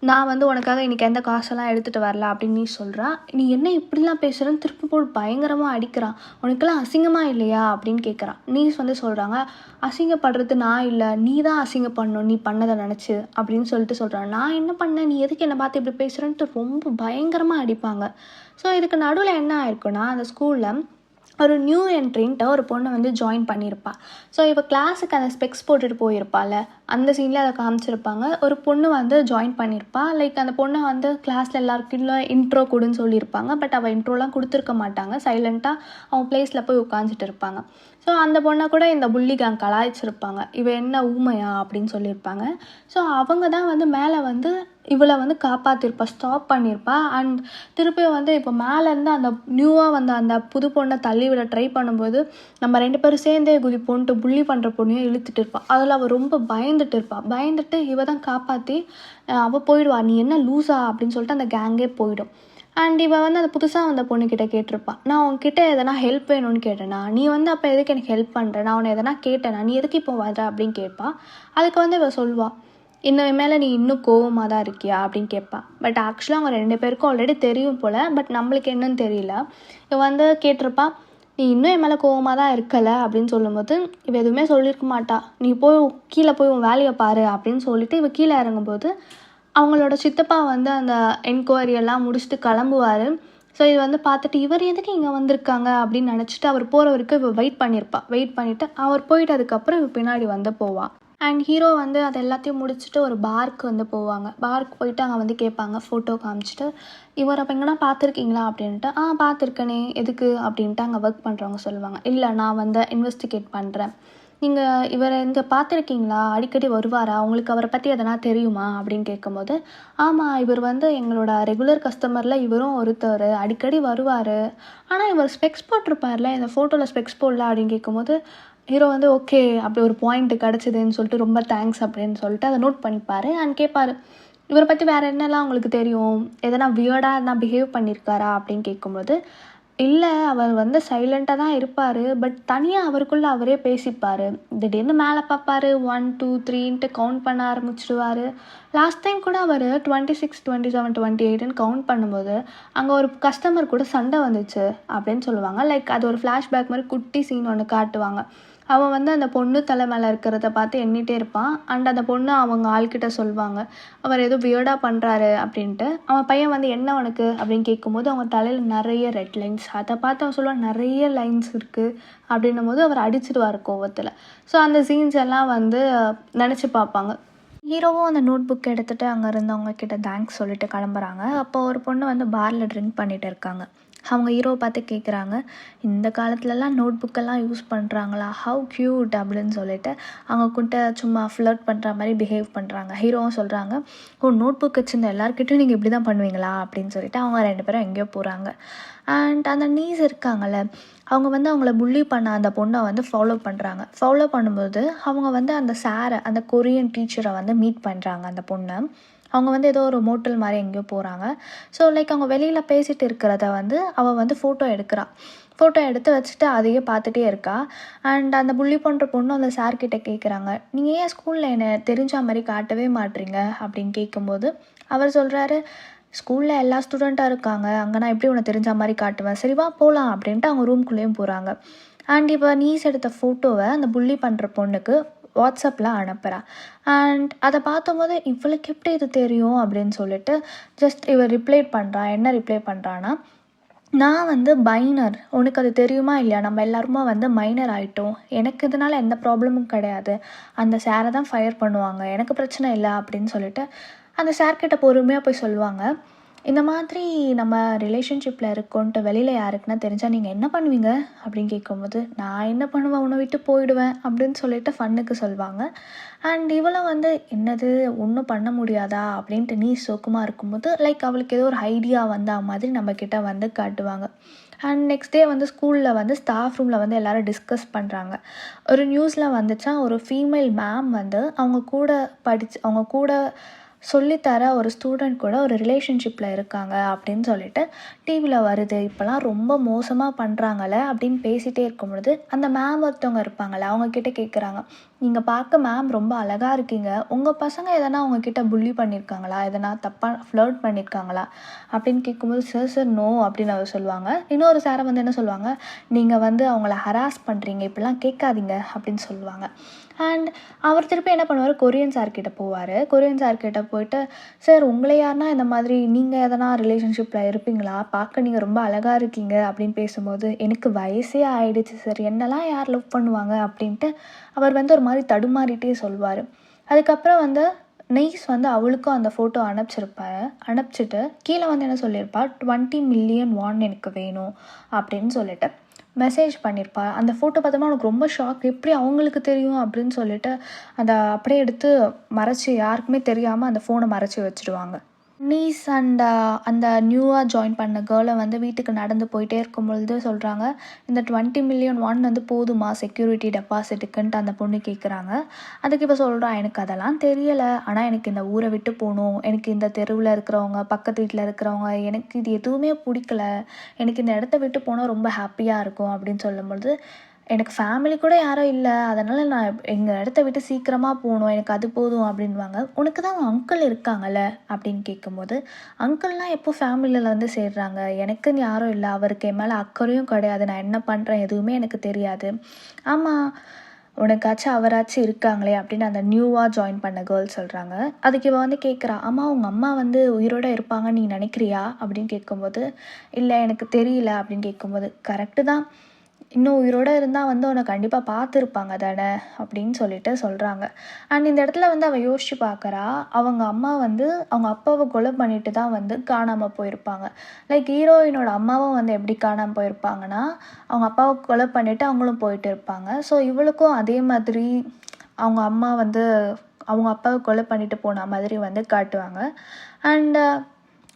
நான் வந்து உனக்காக இன்றைக்கி எந்த காசெல்லாம் எடுத்துகிட்டு வரல அப்படின்னு நீ சொல்கிறா. நீ என்ன இப்படிலாம் பேசுகிறேன்னு திருப்பி போட்டு பயங்கரமாக அடிக்கிறான். உனக்கெல்லாம் அசிங்கமாக இல்லையா அப்படின்னு கேட்குறான். நீஸ் வந்து சொல்கிறாங்க, அசிங்கப்படுறது நான் இல்லை, நீ தான் அசிங்கப்படணும் நீ பண்ணதை நினச்சி அப்படின்னு சொல்லிட்டு சொல்கிறான். நான் என்ன பண்ணேன், நீ எதுக்கு என்னை பார்த்து இப்படி பேசுகிறேன்ட்டு ரொம்ப பயங்கரமாக அடிப்பாங்க. ஸோ இதுக்கு நடுவில் என்ன ஆயிருக்குன்னா, அந்த ஸ்கூலில் ஒரு நியூ என்ட்ரின்ட்டு ஒரு பொண்ணை வந்து ஜாயின் பண்ணியிருப்பா. ஸோ இவள் கிளாஸுக்கு அந்த ஸ்பெக்ஸ் போட்டுட்டு போயிருப்பாள், அந்த சீனில் அதை காமிச்சிருப்பாங்க. ஒரு பொண்ணு வந்து ஜாயின் பண்ணியிருப்பா. லைக் அந்த பொண்ணை வந்து கிளாஸில் எல்லாருக்கும் இன்ட்ரோ கொடுன்னு சொல்லியிருப்பாங்க. பட் அவள் இன்ட்ரோலாம் கொடுத்துருக்க மாட்டாங்க, சைலண்ட்டாக அவன் பிளேஸில் போய் உட்காந்துட்டு இருப்பாங்க. ஸோ அந்த பொண்ணை கூட இந்த புள்ளி கேங் கலாய்ச்சிருப்பாங்க. இவ என்ன ஊமையா அப்படின்னு சொல்லியிருப்பாங்க. ஸோ அவங்க தான் வந்து மேலே வந்து இவளை வந்து காப்பாற்றிருப்பா, ஸ்டாப் பண்ணியிருப்பா. அண்ட் திருப்பியும் வந்து இப்போ மேலேருந்து அந்த நியூவாக வந்து அந்த புது பொண்ணை தள்ளிவிட ட்ரை பண்ணும்போது நம்ம 2 பேரும் சேர்ந்தே குதிப்போன்ட்டு புள்ளி பண்ணுற பொண்ணையும் இழுத்துட்டு இருப்பாள். அதில் அவள் ரொம்ப பயந்துட்டு இருப்பாள். பயந்துட்டு இவ தான் காப்பாற்றி அவள் போயிடுவா. நீ என்ன லூஸா அப்படின்னு சொல்லிட்டு அந்த கேங்கே போயிடும். அண்ட் இவள் வந்து அந்த புதுசாக வந்த பொண்ணுக்கிட்ட கேட்டிருப்பாள், நான் உன்கிட்ட எதனா ஹெல்ப் வேணும்னு கேட்டேனா, நீ வந்து அப்போ எதுக்கு எனக்கு ஹெல்ப் பண்ணுற, நான் உன்னை எதனா கேட்டேனா, நீ எதுக்கு இப்போ வர அப்படின்னு கேட்பா. அதுக்கு வந்து இவள் சொல்வாள், இன்னும் மேலே நீ இன்னும் கோவமாக தான் இருக்கியா அப்படின்னு கேட்பா. பட் ஆக்சுவலாக அவங்க 2 பேருக்கும் ஆல்ரெடி தெரியும் போல், பட் நம்மளுக்கு என்னன்னு தெரியல. இவ வந்து கேட்டிருப்பா, நீ இன்னும் என் மேலே கோவமாக தான் இருக்கலை அப்படின்னு சொல்லும்போது இவ எதுவுமே சொல்லியிருக்க மாட்டா. நீ போய் கீழே போய் உன் வேலையை பாரு அப்படின்னு சொல்லிட்டு இவ கீழே இறங்கும்போது அவங்களோட சித்தப்பா வந்து அந்த என்கொயரி எல்லாம் முடிச்சுட்டு கிளம்புவார். ஸோ இது வந்து பார்த்துட்டு இவர் எதுக்கு இங்கே வந்திருக்காங்க அப்படின்னு நினச்சிட்டு அவர் போகிற வரைக்கும் இவள் வெயிட் பண்ணியிருப்பா. வெயிட் பண்ணிவிட்டு அவர் போயிட்டு அதுக்கப்புறம் இவள் பின்னாடி வந்து போவாள். அண்ட் ஹீரோ வந்து அது எல்லாத்தையும் முடிச்சுட்டு ஒரு பார்க்கு வந்து போவாங்க. பார்க்கு போயிட்டு அங்கே வந்து கேட்பாங்க, ஃபோட்டோ காமிச்சிட்டு, இவர் அப்போ எங்கன்னா பார்த்துருக்கீங்களா அப்படின்ட்டு. பார்த்துருக்கனே, எதுக்கு அப்படின்ட்டு அங்கே ஒர்க் பண்ணுறவங்க சொல்லுவாங்க. இல்லை, நான் வந்து இன்வெஸ்டிகேட் பண்ணுறேன். நீங்கள் இவரை இங்கே பார்த்துருக்கீங்களா, அடிக்கடி வருவாரா, உங்களுக்கு அவரை பற்றி எதனா தெரியுமா அப்படின்னு கேட்கும்போது, ஆமாம், இவர் வந்து எங்களோட ரெகுலர் கஸ்டமரில் இவரும் ஒருத்தர், அடிக்கடி வருவார். ஆனால் இவர் ஸ்பெக்ஸ் போட்டிருப்பார்ல, இந்த ஃபோட்டோவில் ஸ்பெக்ஸ் போடல அப்படின்னு கேட்கும்போது ஹீரோ வந்து ஓகே, அப்படி ஒரு பாயிண்ட் கிடச்சிதுன்னு சொல்லிட்டு ரொம்ப தேங்க்ஸ் அப்படின்னு சொல்லிட்டு அதை நோட் பண்ணிப்பார். அண்ட் கேட்பார், இவரை பற்றி வேறு என்னெல்லாம் உங்களுக்கு தெரியும், எதனா வியர்டாக எதனா பிஹேவ் பண்ணியிருக்காரா அப்படின்னு கேட்கும்போது, இல்லை, அவர் வந்து சைலண்ட்டாக தான் இருப்பார், பட் தனியாக அவருக்குள்ளே அவரே பேசிப்பார். திடீர்னு மேலே பார்ப்பார், 1 2 3ன்ட்டு கவுண்ட் பண்ண ஆரம்பிச்சிடுவார். லாஸ்ட் டைம் கூட அவர் 26 27 28ன்னு கவுண்ட் பண்ணும்போது அங்கே ஒரு கஸ்டமர் கூட சண்டை வந்துச்சு அப்படின்னு சொல்லுவாங்க. லைக் அது ஒரு ஃப்ளாஷ்பேக் மாதிரி குட்டி சீன் ஒன்று காட்டுவாங்க. அவன் வந்து அந்த பொண்ணு தலை மேலே இருக்கிறத பார்த்து எண்ணிகிட்டே இருப்பான். அண்ட் அந்த பொண்ணு அவங்க ஆள்கிட்ட சொல்லுவாங்க, அவர் ஏதோ வியர்டாக பண்ணுறாரு அப்படின்ட்டு. அவன் பையன் வந்து என்ன உனக்கு அப்படின்னு கேட்கும்போது அவங்க தலையில் நிறைய ரெட் லைன்ஸ், அதை பார்த்து அவன் சொல்லுவான் நிறைய லைன்ஸ் இருக்குது அப்படின்னும் போது அவர் அடிச்சிடுவார் கோவத்தில். ஸோ அந்த சீன்ஸ் எல்லாம் வந்து நினச்சி பார்ப்பாங்க. ஹீரோவும் அந்த நோட் புக் எடுத்துகிட்டு அங்கே இருந்தவங்க கிட்ட தேங்க்ஸ் சொல்லிட்டு கிளம்புறாங்க. அப்போ ஒரு பொண்ணு வந்து பாரில் ட்ரிங்க் பண்ணிகிட்டு இருக்காங்க. அவங்க ஹீரோவை பார்த்து கேட்குறாங்க, இந்த காலத்துலலாம் நோட் புக்கெல்லாம் யூஸ் பண்ணுறாங்களா, ஹவு க்யூட் அப்படின்னு சொல்லிட்டு அவங்க கிட்ட சும்மா ஃப்ளர்ட் பண்ணுற மாதிரி பிஹேவ் பண்ணுறாங்க. ஹீரோவும் சொல்கிறாங்க, ஓ, நோட் புக் வச்சுருந்த எல்லாருக்கிட்டையும் நீங்கள் இப்படி தான் பண்ணுவீங்களா அப்படின்னு சொல்லிட்டு அவங்க 2 பேரும் எங்கேயோ போகிறாங்க. அண்ட் அந்த நீஸ் இருக்காங்கள்ல, அவங்க வந்து அவங்கள புள்ளி பண்ண அந்த பொண்ணை வந்து ஃபாலோ பண்ணுறாங்க. ஃபாலோ பண்ணும்போது அவங்க வந்து அந்த சாரை, அந்த கொரியன் டீச்சரை வந்து மீட் பண்ணுறாங்க. அந்த பொண்ணை அவங்க வந்து ஏதோ ஒரு மோட்டல் மாதிரி எங்கேயோ போகிறாங்க. ஸோ லைக் அவங்க வெளியில் பேசிகிட்டு இருக்கிறத வந்து அவள் வந்து ஃபோட்டோ எடுக்கிறாள். ஃபோட்டோ எடுத்து வச்சுட்டு அதையே பார்த்துட்டே இருக்கா. அண்ட் அந்த புள்ளி பண்ணுற பொண்ணு அந்த சார்கிட்ட கேட்குறாங்க, நீங்கள் ஏன் ஸ்கூலில் என்னை தெரிஞ்ச மாதிரி காட்டவே மாட்றீங்க அப்படின்னு கேட்கும்போது அவர் சொல்கிறாரு, ஸ்கூலில் எல்லா ஸ்டூடெண்ட்டாக இருக்காங்க, அங்கே நான் எப்படி உன்னை தெரிஞ்ச மாதிரி காட்டுவேன், சரிவா போகலாம் அப்படின்ட்டு அவங்க ரூம்குள்ளேயும் போகிறாங்க. அண்ட் இப்போ நீஸ் எடுத்த ஃபோட்டோவை அந்த புள்ளி பண்ணுற பொண்ணுக்கு வாட்ஸ்அப்பில் அனுப்புகிறா. அண்ட் அதை பார்த்தம்போது இவளுக்கு எப்படி இது தெரியும் அப்படின்னு சொல்லிட்டு ஜஸ்ட் இவள் ரிப்ளை பண்ணுறா. என்ன ரிப்ளை பண்ணுறான்னா, நான் வந்து மைனர், உனக்கு அது தெரியுமா இல்லையா, நம்ம எல்லாருமே வந்து மைனர் ஆகிட்டோம், எனக்கு இதனால் எந்த ப்ராப்ளமும் கிடையாது, அந்த சாரை தான் ஃபயர் பண்ணுவாங்க, எனக்கு பிரச்சனை இல்லை அப்படின்னு சொல்லிட்டு அந்த சார்கிட்ட பொறுமையாக போய் சொல்லுவாங்க. இந்த மாதிரி நம்ம ரிலேஷன்ஷிப்பில் இருக்கோன்ட்டு வெளியில் யாருக்குன்னா தெரிஞ்சால் நீங்கள் என்ன பண்ணுவீங்க அப்படின்னு கேட்கும்போது, நான் என்ன பண்ணுவேன், உன்னை விட்டு போயிடுவேன் அப்படின்னு சொல்லிட்டு ஃபன்னுக்கு சொல்லுவாங்க. அண்ட் இவளும் வந்து என்னது ஒன்றும் பண்ண முடியாதா அப்படின்ட்டு நீ சோகமாக இருக்கும்போது லைக் அவளுக்கு ஏதோ ஒரு ஐடியா வந்தா மாதிரி நம்மக்கிட்ட வந்து காட்டுவாங்க. அண்ட் நெக்ஸ்ட் டே வந்து ஸ்கூலில் வந்து ஸ்டாஃப் ரூமில் வந்து எல்லோரும் டிஸ்கஸ் பண்ணுறாங்க. ஒரு நியூஸில் வந்துச்சா, ஒரு ஃபீமேல் மேம் வந்து அவங்க கூட சொல்லித்தர ஒரு ஸ்டூடெண்ட் கூட ஒரு ரிலேஷன்ஷிப்பில் இருக்காங்க அப்படின்னு சொல்லிட்டு டிவியில் வருது. இப்போலாம் ரொம்ப மோசமாக பண்ணுறாங்களே அப்படின்னு பேசிகிட்டே இருக்கும் பொழுது அந்த மேம் ஒருத்தவங்க இருப்பாங்கள்ல, அவங்கக்கிட்ட கேட்குறாங்க, நீங்கள் பார்க்க மேம் ரொம்ப அழகாக இருக்கீங்க, உங்கள் பசங்க எதனா உங்ககிட்ட புள்ளி பண்ணியிருக்காங்களா, எதனா தப்பாக ஃப்ளர்ட் பண்ணியிருக்காங்களா அப்படின்னு கேட்கும்போது, சார் நோ அப்படின்னு அவர் சொல்லுவாங்க. இன்னொரு சாரை வந்து என்ன சொல்லுவாங்க, நீங்கள் வந்து அவங்கள ஹராஸ் பண்ணுறீங்க, இப்படிலாம் கேட்காதீங்க அப்படின்னு சொல்லுவாங்க. அண்ட் அவர் திருப்பி என்ன பண்ணுவார், கொரியன் சார்கிட்ட போவார். கொரியன் சார்கிட்ட போயிட்டு, சார் உங்களை யாருனா இந்த மாதிரி நீங்கள் எதனா ரிலேஷன்ஷிப்பில் இருப்பீங்களா, பார்க்க நீங்கள் ரொம்ப அழகாக இருக்கீங்க அப்படின்னு பேசும்போது, எனக்கு வயசே ஆயிடுச்சு சார், என்னெல்லாம் யார் லவ் பண்ணுவாங்க அப்படின்ட்டு அவர் வந்து ஒரு மாதிரி தடுமாறிட்டே சொல்வார். அதுக்கப்புறம் வந்து நெய்ஸ் வந்து அவளுக்கும் அந்த ஃபோட்டோ அனுப்பிச்சிட்டு கீழே வந்து என்ன சொல்லியிருப்பா, 20 மில்லியன் வான் எனக்கு வேணும் அப்படின்னு சொல்லிட்டு மெசேஜ் பண்ணியிருப்பா. அந்த ஃபோட்டோ பார்த்தோம்னா எனக்கு ரொம்ப ஷாக், எப்படி அவங்களுக்கு தெரியும் அப்படின்னு சொல்லிட்டு அதை அப்படியே எடுத்து மறைச்சி யாருக்குமே தெரியாமல் அந்த ஃபோனை மறைச்சி வச்சுடுவாங்க. நீஸ் அண்ட் அந்த நியூவாக ஜாயின் பண்ண கேர்ளை வந்து வீட்டுக்கு நடந்து போயிட்டே இருக்கும்பொழுது சொல்கிறாங்க, இந்த 20 மில்லியன் வான் வந்து போதுமா செக்யூரிட்டி டெபாசிட்டுக்குன்ட்டு அந்த பொண்ணு கேட்குறாங்க. அதுக்கு இப்போ சொல்கிறா, எனக்கு அதெல்லாம் தெரியலை, ஆனால் எனக்கு இந்த ஊரை விட்டு போகணும், எனக்கு இந்த தெருவில் இருக்கிறவங்க, பக்கத்து வீட்டில் இருக்கிறவங்க, எனக்கு இது எதுவுமே பிடிக்கல, எனக்கு இந்த இடத்த விட்டு போனால் ரொம்ப ஹாப்பியாக இருக்கும் அப்படின்னு சொல்லும்பொழுது, எனக்கு ஃபேமிலி கூட யாரும் இல்லை, அதனால் நான் எங்கள் இடத்த விட்டு சீக்கிரமாக போகணும், எனக்கு அது போதும் அப்படின்வாங்க. உனக்கு தான் அவங்க அங்கிள் இருக்காங்கல்ல அப்படின்னு கேட்கும்போது, அங்கிள்லாம் எப்போ ஃபேமிலியில் வந்து சேர்றாங்க, எனக்குன்னு யாரும் இல்லை, அவருக்கு என் மேலே அக்கறையும் கிடையாது, நான் என்ன பண்ணுறேன் எதுவுமே எனக்கு தெரியாது. ஆமாம், உனக்காச்சும் அவராச்சும் இருக்காங்களே அப்படின்னு அந்த நியூவாக ஜாயின் பண்ண கேர்ள் சொல்கிறாங்க. அதுக்கு இவன் வந்து கேட்குறா, ஆமாம் உங்கள் அம்மா வந்து உயிரோடு இருப்பாங்கன்னு நீ நினைக்கிறியா அப்படின்னு கேட்கும்போது, இல்லை எனக்கு தெரியல அப்படின்னு கேட்கும்போது, கரெக்டு தான், இன்னும் உயிரோடு இருந்தால் வந்து உன்னை கண்டிப்பாக பார்த்துருப்பாங்க தானே அப்படின்னு சொல்லிட்டு சொல்கிறாங்க. அண்ட் இந்த இடத்துல வந்து அவள் யோசிச்சு பார்க்குறா, அவங்க அம்மா வந்து அவங்க அப்பாவை கொலை பண்ணிட்டு தான் வந்து காணாமல் போயிருப்பாங்க. லைக் ஹீரோயினோட அம்மாவும் வந்து எப்படி காணாமல் போயிருப்பாங்கன்னா, அவங்க அப்பாவை கொலை பண்ணிவிட்டு அவங்களும் போயிட்டு இருப்பாங்க. ஸோ இவளுக்கும் அதே மாதிரி அவங்க அம்மா வந்து அவங்க அப்பாவை கொலை பண்ணிட்டு போன மாதிரி வந்து காட்டுவாங்க. அண்ட்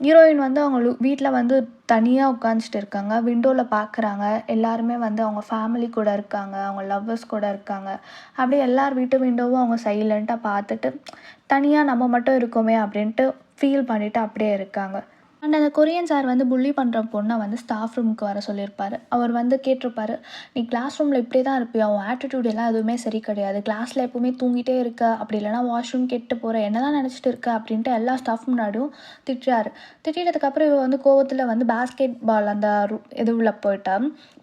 ஹீரோயின் வந்து அவங்க வீட்டில் வந்து தனியாக உட்காந்துட்டு இருக்காங்க, விண்டோவில் பார்க்குறாங்க, எல்லாருமே வந்து அவங்க ஃபேமிலி கூட இருக்காங்க, அவங்க லவ்வர்ஸ் கூட இருக்காங்க. அப்படியே எல்லார் வீட்டு விண்டோவும் அவங்க சைலண்ட்டாக பார்த்துட்டு, தனியாக நம்ம மட்டும் இருக்கோமே அப்படின்ட்டு ஃபீல் பண்ணிவிட்டு அப்படியே இருக்காங்க. அண்ட் அந்த கொரியன் சார் வந்து புள்ளி பண்ணுற பொண்ணை வந்து ஸ்டாஃப் ரூமுக்கு வர சொல்லியிருப்பார். அவர் வந்து கேட்டிருப்பாரு, நீ கிளாஸ் ரூமில் இப்படியே தான் இருப்பியா, உன் ஆட்டிடியூட் எல்லாம் எதுவுமே சரி கிடையாது, கிளாஸில் எப்போவுமே தூங்கிட்டே இருக்க, அப்படி இல்லைனா வாஷ்ரூம் கெட்டு போகிற, என்ன தான் நினச்சிட்டு இருக்க அப்படின்ட்டு எல்லா ஸ்டாஃப் முன்னாடியும் திட்டுறாரு. திட்டினதுக்கப்புறம் இவ வந்து கோவத்தில் வந்து பேஸ்கெட் பால் அந்த இதுவில் போயிட்டா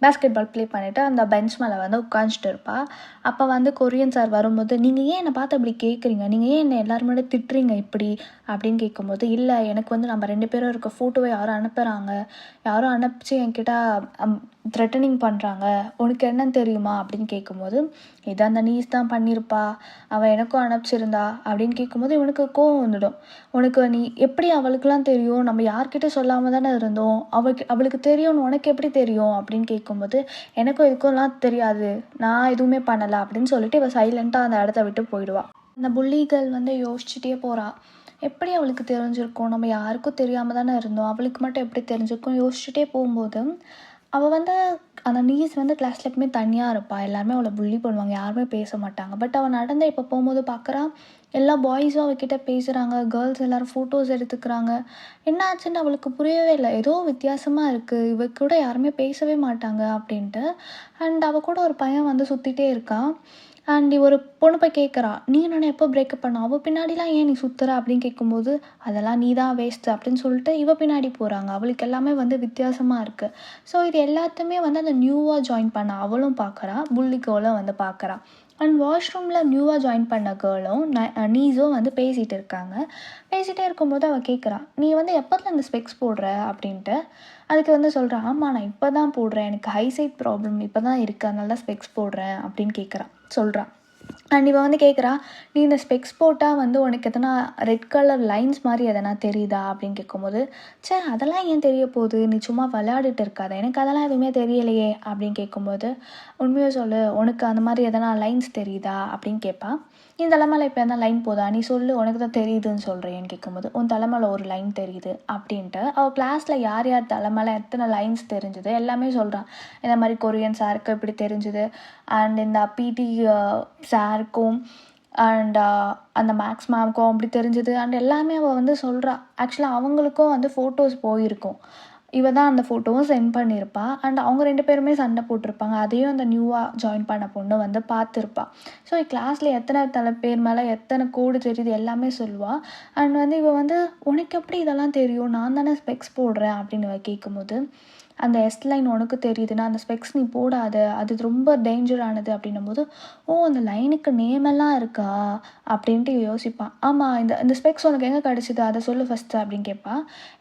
பேஸ்கெட் பால் ப்ளே பண்ணிவிட்டு அந்த பெஞ்ச் மேலே வந்து உட்காந்துட்டு இருப்பா. அப்போ வந்து கொரியன் சார் வரும்போது, நீங்கள் ஏன் என்னை பார்த்து அப்படி கேட்குறீங்க, நீங்கள் ஏன் என்னை எல்லாரும் முன்னாடி திட்டுறீங்க இப்படி அப்படின்னு கேட்கும்போது, இல்லை எனக்கு வந்து நம்ம 2 பேரும் இருக்க ஃபோட்டோவை யாரும் அனுப்புகிறாங்க, யாரும் அனுப்பிச்சு என்கிட்ட த்ரெட்டனிங் பண்ணுறாங்க, உனக்கு என்னன்னு தெரியுமா அப்படின்னு கேட்கும்போது, இதை அந்த நீஸ் தான் பண்ணியிருப்பா, அவள் எனக்கும் அனுப்பிச்சிருந்தா அப்படின்னு கேட்கும்போது இவனுக்கு கோவம் வந்துடும். உனக்கு நீ எப்படி அவளுக்குலாம் தெரியும், நம்ம யார்கிட்ட சொல்லாமல் தானே இருந்தோம், அவளுக்கு தெரியும்னு உனக்கு எப்படி தெரியும் அப்படின்னு கேட்கும்போது, எனக்கும் இதுக்கும்லாம் தெரியாது, நான் எதுவுமே பண்ணலை அப்படின்னு சொல்லிட்டு இவள் சைலண்ட்டாக அந்த இடத்த விட்டு போயிடுவாள். அந்த புள்ளிகள் வந்து யோசிச்சுட்டே போகிறாள், எப்படி அவளுக்கு தெரிஞ்சிருக்கும், நம்ம யாருக்கும் தெரியாமல் தானே இருந்தோம், அவளுக்கு மட்டும் எப்படி தெரிஞ்சிருக்கும் யோசிச்சுட்டே போகும்போது, அவள் வந்து அந்த நீஸ் வந்து கிளாஸில் எப்பவுமே தனியாக இருப்பாள், எல்லாருமே அவளை புள்ளி பண்ணுவாங்க, யாருமே பேச மாட்டாங்க. பட் அவள் நடந்த இப்போ போகும்போது பார்க்குறா, எல்லா பாய்ஸும் அவகிட்ட பேசுகிறாங்க, கேர்ள்ஸ் எல்லோரும் ஃபோட்டோஸ் எடுத்துக்கிறாங்க. என்ன ஆச்சுன்னு அவளுக்கு புரியவே இல்லை, ஏதோ வித்தியாசமாக இருக்குது, இவ கூட யாருமே பேசவே மாட்டாங்க அப்படின்ட்டு. அண்ட் அவள் கூட ஒரு பையன் வந்து சுற்றிட்டே இருக்கான். அண்ட் ஒரு பொண்ணு போய் கேட்குறா, நீ நான் எப்போ பிரேக்கப் பண்ண, அவள் பின்னாடிலாம் ஏன் நீ சுற்றுற அப்படின்னு கேட்கும்போது, அதெல்லாம் நீ தான் வேஸ்ட்டு அப்படின்னு சொல்லிட்டு இவ பின்னாடி போகிறாங்க. அவளுக்கு எல்லாமே வந்து வித்தியாசமாக இருக்குது. ஸோ இது எல்லாத்தையுமே வந்து அந்த நியூவாக ஜாயின் பண்ண அவளும் பார்க்குறா, புள்ளி கேர்ளும் வந்து பார்க்குறா. அண்ட் வாஷ்ரூமில் நியூவாக ஜாயின் பண்ண கேர்ளும் நீஸும் வந்து பேசிகிட்டு இருக்காங்க. பேசிகிட்டே இருக்கும்போது அவள் கேட்குறா, நீ வந்து எப்போதுல இந்த ஸ்பெக்ஸ் போடுற அப்படின்ட்டு. அதுக்கு வந்து சொல்கிறா, ஆமாம் நான் இப்போ தான் போடுறேன், எனக்கு ஹைசைட் ப்ராப்ளம் இப்போ தான் இருக்குது, அதனால தான் ஸ்பெக்ஸ் போடுறேன் அப்படின்னு சொல்கிறான். அண்ட் இவ வந்து கேட்குறா, "நீ இந்த ஸ்பெக்ஸ் போட்டால் வந்து உனக்கு எதனா ரெட் கலர் லைன்ஸ் மாதிரி எதனா தெரியுதா?" அப்படின்னு கேட்கும்போது, "ச்சே அதெல்லாம் ஏன் தெரிய போகுது? நீ சும்மா விளையாடிட்டு இருக்காத. எனக்கு அதெல்லாம் எதுவுமே தெரியலையே." அப்படின்னு கேட்கும்போது, "உண்மையை சொல்லு, உனக்கு அந்த மாதிரி எதனா லைன்ஸ் தெரியுதா?" அப்படின்னு கேட்பா. "என் தலைமையில இப்போ எதனா லைன் போதா? நீ சொல்லு, உனக்கு தான் தெரியுதுன்னு சொல்கிறேன்னு." கேட்கும்போது, "உன் தலைமையில ஒரு லைன் தெரியுது." அப்படின்ட்டு அவள் கிளாஸில் யார் யார் தலைமையில எத்தனை லைன்ஸ் தெரிஞ்சுது எல்லாமே சொல்கிறான். இந்த மாதிரி கொரியன் சாருக்கு இப்படி தெரிஞ்சுது, அண்ட் இந்த பிடி சாருக்கும் அண்ட் அந்த மேக்ஸ் மேம்க்கும் அப்படி தெரிஞ்சுது. அண்ட் எல்லாமே அவள் வந்து சொல்கிறா. ஆக்சுவலாக அவங்களுக்கும் வந்து ஃபோட்டோஸ் போயிருக்கும். இவ தான் அந்த ஃபோட்டோவும் சென்ட் பண்ணியிருப்பா. அண்ட் அவங்க 2 பேருமே சண்டை போட்டிருப்பாங்க. அதையும் அந்த நியூவாக ஜாயின் பண்ண பொண்ணு வந்து பார்த்துருப்பா. ஸோ கிளாஸில் எத்தனை பேர் மேலே எத்தனை கோடு தெரியுது எல்லாமே சொல்லுவா. அண்ட் வந்து இவ வந்து, "உனக்கு எப்படி இதெல்லாம் தெரியும்? நான் தானே ஸ்பெக்ஸ் போடுறேன்." அப்படின்னு இவ கேட்கும்போது, "அந்த எஸ் லைன் உனக்கு தெரியுதுன்னா அந்த ஸ்பெக்ஸ் நீ போடாத, அது ரொம்ப டேஞ்சரானது." அப்படின்னும்போது, "ஓ அந்த லைனுக்கு நேமெல்லாம் இருக்கா?" அப்படின்ட்டு யோசிப்பான். "ஆமாம், இந்த இந்த ஸ்பெக்ஸ் உனக்கு எங்கே கிடச்சிது அதை சொல்லு ஃபஸ்ட்டு." அப்படின்னு கேட்பா.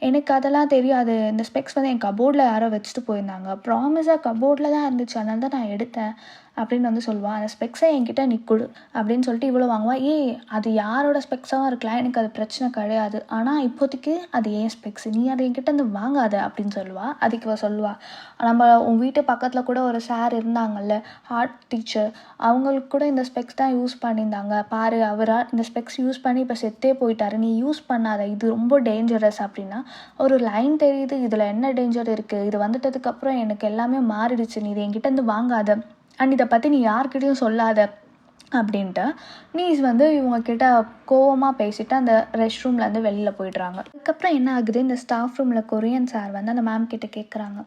"எனக்கு அதெல்லாம் தெரியாது. இந்த ஸ்பெக்ஸ் வந்து என் கபோர்டில் யாரோ வச்சுட்டு போயிருந்தாங்க. ப்ராமிஸாக கபோர்டில் தான் இருந்துச்சு, அதனால தான் நான் எடுத்தேன்." அப்படின்னு வந்து சொல்லுவாள். "அந்த ஸ்பெக்ஸை என்கிட்ட நீ கொடு." அப்படின்னு சொல்லிட்டு இவ்வளோ வாங்குவா. "ஏய் அது யாரோட ஸ்பெக்ஸாகவும் இருக்கலாம், எனக்கு அது பிரச்சனை கிடையாது. ஆனால் இப்போதைக்கு அது ஏன் ஸ்பெக்ஸ், நீ அதை என்கிட்ட வந்து வாங்காத." அப்படின்னு சொல்லுவாள். அதுக்கு இவ சொல்லுவா, "நம்ம உன் வீட்டு பக்கத்தில் கூட ஒரு சார் இருந்தாங்கல்ல, ஆர்ட் டீச்சர், அவங்களுக்கு கூட இந்த ஸ்பெக்ஸ் தான் யூஸ் பண்ணியிருந்தாங்க. பாரு அவரா இந்த ஸ்பெக்ஸ் யூஸ் பண்ணி இப்போ செத்தே போயிட்டாரு. நீ யூஸ் பண்ணாத, இது ரொம்ப டேஞ்சரஸ்." அப்படின்னா, "ஒரு லைன் தெரியுது, இதில் என்ன டேஞ்சர் இருக்குது? இது வந்துட்டதுக்கப்புறம் எனக்கு எல்லாமே மாறிடுச்சு. நீ இதை என்கிட்ட வந்து வாங்காத, அண்ட் இதை பற்றி நீ யார்கிட்டையும் சொல்லாத." அப்படின்ட்டு நீஸ் வந்து இவங்கக்கிட்ட கோவமாக பேசிவிட்டு அந்த ரெஸ்ட் ரூம்லேருந்து வெளியில் போயிடுறாங்க. அதுக்கப்புறம் என்ன ஆகுது, இந்த ஸ்டாஃப் ரூமில் கொரியன் சார் வந்து அந்த மேம் கிட்ட கேட்குறாங்க,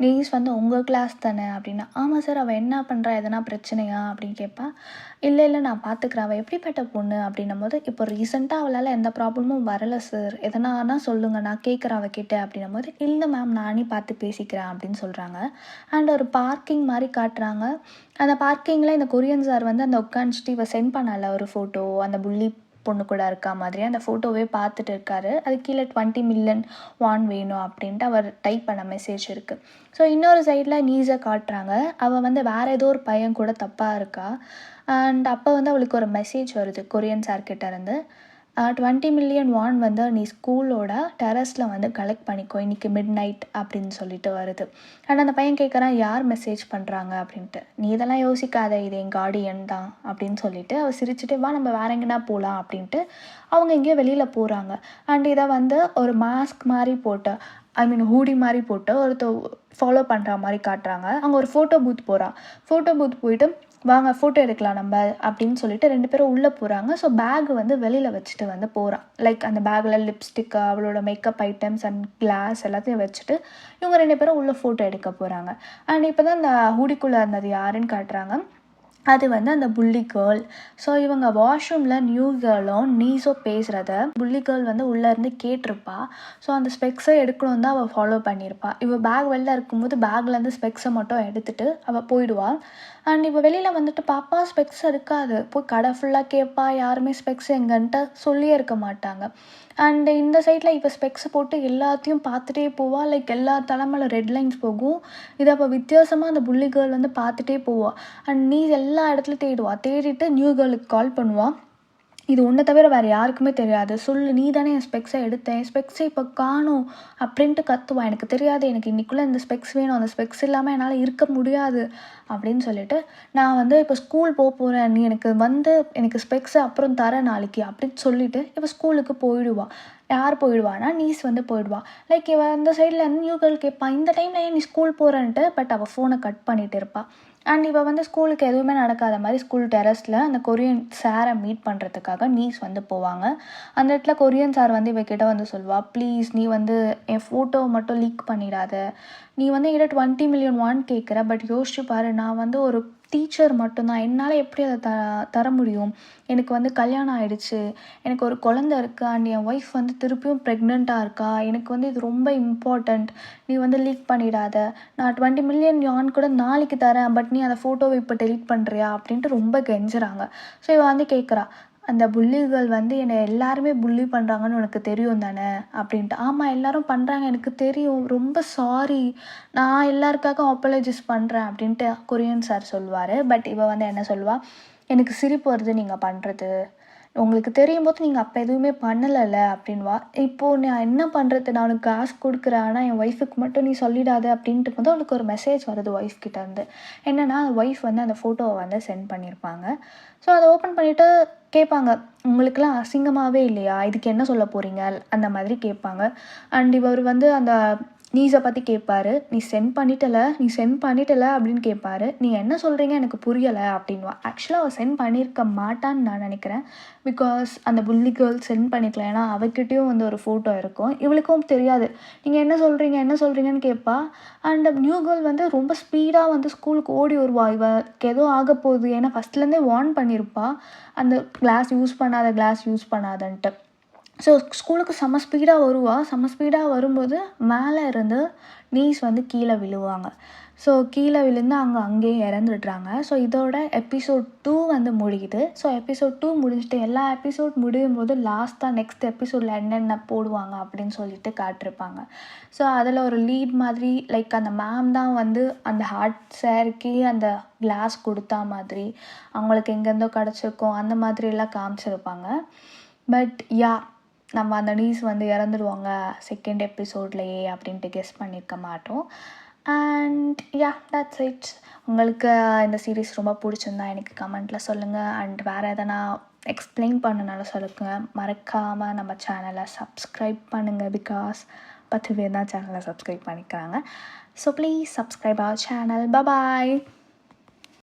"நீஸ் வந்து உங்கள் கிளாஸ் தானே?" அப்படின்னா. "ஆமாம் சார்." "அவள் என்ன பண்ணுறா, எதனா பிரச்சனையா?" அப்படின்னு கேட்பா. இல்லை நான் பார்த்துக்கிறேன், அவள் எப்படிப்பட்ட பொண்ணு." அப்படின்னும் போது, "இப்போ ரீசெண்டாக அவளால் எந்த ப்ராப்ளமும் வரலை சார், எதனானா சொல்லுங்கள், நான் கேட்குறேன் அவகிட்ட." அப்படின்னும் போது, "இல்லை மேம், நானே பார்த்து பேசிக்கிறேன்." அப்படின்னு சொல்கிறாங்க. அண்ட் ஒரு பார்க்கிங் மாதிரி காட்டுறாங்க. அந்த பார்க்கிங்கில் இந்த கொரியன் சார் வந்து அந்த உட்காந்துட்டு இவ சென்ட் பண்ணல ஒரு ஃபோட்டோ, அந்த புள்ளி பொண்ணு கூட இருக்கா மாதிரி அந்த ஃபோட்டோவே பார்த்துட்டு இருக்காரு. அது கீழே 20 மில்லியன் வான் வேணும் அப்படின்ட்டு அவர் டைப் பண்ண மெசேஜ் இருக்குது. ஸோ இன்னொரு சைடில் நீஸை காட்டுறாங்க. அவள் வந்து வேறு ஏதோ ஒரு பையன் கூட தப்பாக இருக்கா. அண்ட் அப்போ வந்து அவளுக்கு ஒரு மெசேஜ் வருது கொரியன் சார்கிட்ட இருந்து, 20 மில்லியன் வான் வந்து நீ ஸ்கூலோட டெரஸில் வந்து கலெக்ட் பண்ணிக்கோ இன்றைக்கி மிட் நைட் அப்படின்னு சொல்லிட்டு வருது. அண்ட் அந்த பையன் கேட்குறான், "யார் மெசேஜ் பண்ணுறாங்க?" அப்படின்ட்டு. "நீ இதெல்லாம் யோசிக்காத, இது என் கார்டியன் தான்." அப்படின்னு சொல்லிட்டு அவள் சிரிச்சுட்டு, "வா நம்ம வேற எங்கேனா போகலாம்." அப்படின்ட்டு அவங்க எங்கேயோ வெளியில் போகிறாங்க. அண்ட் இதை வந்து ஒரு மாஸ்க் மாதிரி போட்டு, ஹூடி மாதிரி போட்டு ஃபாலோ பண்ணுற மாதிரி காட்டுறாங்க. அங்கே ஒரு ஃபோட்டோ பூத் போகிறான். ஃபோட்டோ பூத் போயிட்டு, "வாங்க ஃபோட்டோ எடுக்கலாம் நம்ம." அப்படின்னு சொல்லிட்டு 2 பேரும் உள்ளே போகிறாங்க. ஸோ பேக் வந்து வெளியில் வச்சுட்டு வந்து போகிறான். லைக் அந்த பேக்கில் லிப்ஸ்டிக்கு, அவளோட மேக்கப் ஐட்டம்ஸ் அண்ட் கிளாஸ் எல்லாத்தையும் வச்சுட்டு இவங்க 2 பேரும் உள்ளே ஃபோட்டோ எடுக்க போகிறாங்க. அண்ட் இப்போ தான் அந்த ஹூடிக்குள்ளே இருந்தது யாருன்னு காட்டுறாங்க. அது வந்து அந்த புள்ளி கேர்ள். ஸோ இவங்க வாஷ்ரூமில் நியூ கேர்ளும் நீஸோ பேசுகிறத புள்ளி கேர்ள் வந்து உள்ளேருந்து கேட்டிருப்பா. ஸோ அந்த ஸ்பெக்ஸை எடுக்கணும் தான் அவள் ஃபாலோ பண்ணியிருப்பா. இவள் பேக் வெளில இருக்கும்போது பேக்லேருந்து ஸ்பெக்ஸை மட்டும் எடுத்துகிட்டு அவள் போயிடுவாள். அண்ட் இப்போ வெளியில் வந்துட்டு பாப்பா ஸ்பெக்ஸ் இருக்காது. போய் கடை ஃபுல்லாக கேட்பா, யாருமே ஸ்பெக்ஸ் எங்கன்ட்டு சொல்லியே இருக்க மாட்டாங்க. அண்டு இந்த சைடில் இப்போ ஸ்பெக்ஸ் போட்டு எல்லாத்தையும் பார்த்துட்டே போவாள். லைக் எல்லா தலைமையில் ரெட் லைன்ஸ் போகும். இதை அப்போ வித்தியாசமாக அந்த புள்ளி கேர்ள் வந்து பார்த்துட்டே போவாள். அண்ட் நீ எல்லா இடத்துலையும் தேடிட்டு நியூ கேர்ளுக்கு கால் பண்ணுவாள். "இது உன்னை தவிர வேறு யாருக்குமே தெரியாது, சொல்லு, நீ தானே என் ஸ்பெக்ஸை எடுத்தேன், ஸ்பெக்ஸை இப்போ காணும்." அப்படின்ட்டு கத்துவான். "எனக்கு தெரியாது, எனக்கு இன்றைக்குள்ளே இந்த ஸ்பெக்ஸ் வேணும், அந்த ஸ்பெக்ஸ் இல்லாமல் என்னால் இருக்க முடியாது." அப்படின்னு சொல்லிட்டு, "நான் வந்து இப்போ ஸ்கூல் போகிறேன், நீ எனக்கு ஸ்பெக்ஸை அப்புறம் தரேன் நாளைக்கு." அப்படின்னு சொல்லிவிட்டு இப்போ ஸ்கூலுக்கு போயிடுவாள். யார் போயிடுவானா, நீஸ் வந்து போயிடுவா. லைக் இவ அந்த சைடில் நியூ கேர்ள் கேட்பா, "இந்த டைமில் ஏன் நீ ஸ்கூல் போகிறேன்ட்டு." பட் அவள் ஃபோனை கட் பண்ணிகிட்டு இருப்பாள். அண்ட் இவள் வந்து ஸ்கூலுக்கு எதுவுமே நடக்காத மாதிரி ஸ்கூல் டெரஸில் அந்த கொரியன் சாரை மீட் பண்ணுறதுக்காக நீஸ் வந்து போவாங்க. அந்த இடத்துல கொரியன் சார் வந்து இவகிட்ட வந்து சொல்லுவாள், "ப்ளீஸ் நீ வந்து என் ஃபோட்டோவை மட்டும் லீக் பண்ணிடாத. நீ வந்து என்கிட்ட 20 மில்லியன் வான் கேட்குற, பட் யோசிச்சு பாரு, நான் வந்து ஒரு டீச்சர் மட்டும்தான், என்னால் எப்படி அதை தர முடியும்? எனக்கு வந்து கல்யாணம் ஆகிடுச்சு, எனக்கு ஒரு குழந்தை இருக்குது, அண்ட் என் ஒய்ஃப் வந்து திருப்பியும் ப்ரெக்னெண்ட்டாக இருக்கா. எனக்கு வந்து இது ரொம்ப இம்பார்ட்டண்ட், நீ வந்து லீக் பண்ணிடாத. நான் 20 மில்லியன் யான் கூட நாளைக்கு தரேன், பட் நீ அந்த ஃபோட்டோவை இப்போ டெலீட் பண்ணுறியா?" அப்படின்ட்டு ரொம்ப கெஞ்சுறாங்க. ஸோ இவள் வந்து கேட்குறா, "அந்த புள்ளிகள் வந்து என்னை எல்லாருமே புள்ளி பண்ணுறாங்கன்னு உனக்கு தெரியும் தானே?" அப்படின்ட்டு. "ஆமாம், எல்லாரும் பண்ணுறாங்க, எனக்கு தெரியும், ரொம்ப சாரி, நான் எல்லாருக்காக அப்பாலஜைஸ் பண்ணுறேன்." அப்படின்ட்டு கொரியன் சார் சொல்லுவார். பட் இவள் வந்து என்ன சொல்லுவாள், எனக்கு சிரிப்பு வருது நீங்கள் பண்ணுறது. உங்களுக்கு தெரியும் போது நீங்கள் அப்போ எதுவுமே பண்ணலைல்ல அப்படின்வா. இப்போது நான் என்ன பண்ணுறது, நான் உனக்கு காசு கொடுக்குறேன், ஆனால் என் ஒய்ஃபுக்கு மட்டும் நீ சொல்லிடாத அப்படின்ட்டு போது அவளுக்கு ஒரு மெசேஜ் வருது ஒய்ஃப் கிட்டேருந்து. என்னென்னா ஒய்ஃப் வந்து அந்த ஃபோட்டோவை வந்து சென்ட் பண்ணியிருப்பாங்க. ஸோ அதை ஓப்பன் பண்ணிவிட்டு கேட்பாங்க, உங்களுக்கெல்லாம் அசிங்கமாகவே இல்லையா, இதுக்கு என்ன சொல்ல போகிறீங்க அந்த மாதிரி கேட்பாங்க. அண்ட் இவர் வந்து அந்த நீஸை பற்றி கேட்பாரு. நீ சென்ட் பண்ணிட்டல அப்படின்னு கேட்பாரு. நீங்கள் என்ன சொல்கிறீங்க எனக்கு புரியலை அப்படின்வா. ஆக்சுவலாக அவள் சென்ட் பண்ணியிருக்க மாட்டான்னு நான் நினைக்கிறேன். பிகாஸ் அந்த புள்ளி கேர்ள் சென்ட் பண்ணிக்கலாம். ஏன்னா அவகிட்டையும் வந்து ஒரு ஃபோட்டோ இருக்கும். இவளுக்கும் தெரியாது. நீங்கள் என்ன சொல்கிறீங்கன்னு கேட்பா. அண்ட் நியூ கேர்ள் வந்து ரொம்ப ஸ்பீடாக வந்து ஸ்கூலுக்கு ஓடி வருவா. இவளுக்கு ஏதோ ஆக போகுது. ஏன்னா ஃபஸ்ட்லேருந்தே வார்ன் பண்ணியிருப்பா, அந்த கிளாஸ் யூஸ் பண்ணாதன்ட்டு. ஸோ ஸ்கூலுக்கு செம்ம ஸ்பீடாக வரும்போது மேலே இருந்து நீஸ் வந்து கீழே விழுவாங்க. ஸோ கீழே விழுந்து அங்கேயே இறந்துடுறாங்க. ஸோ இதோட எபிசோட் 2 வந்து முடியுது. ஸோ எபிசோட் 2 முடிஞ்சுட்டு எல்லா எபிசோட் முடியும் போது லாஸ்ட்டாக நெக்ஸ்ட் எபிசோடில் என்னென்ன போடுவாங்க அப்படின்னு சொல்லிட்டு காட்டிருப்பாங்க. ஸோ அதில் ஒரு லீட் மாதிரி லைக் அந்த மேம் தான் வந்து அந்த ஹார்ட் சாருக்கே அந்த கிளாஸ் கொடுத்தா மாதிரி, அவங்களுக்கு எங்கேருந்தோ கிடச்சிருக்கோம் அந்த மாதிரிலாம் காமிச்சிருப்பாங்க. பட் நம்ம அந்த நீஸ் வந்து இறந்துடுவாங்க செகண்ட் எபிசோட்லேயே அப்படின்ட்டு கெஸ் பண்ணியிருக்க மாட்டோம். And that's it. உங்களுக்கு இந்த சீரீஸ் ரொம்ப பிடிச்சிருந்தா எனக்கு கமெண்ட்டில் சொல்லுங்கள். அண்ட் வேறு எதனா எக்ஸ்பிளைன் பண்ணனால சொல்லுங்கள். மறக்காமல் நம்ம சேனலை சப்ஸ்கிரைப் பண்ணுங்கள். பிகாஸ் 10 பேர் தான் சேனலை சப்ஸ்கிரைப் பண்ணிக்கிறாங்க. So please subscribe our channel. Bye.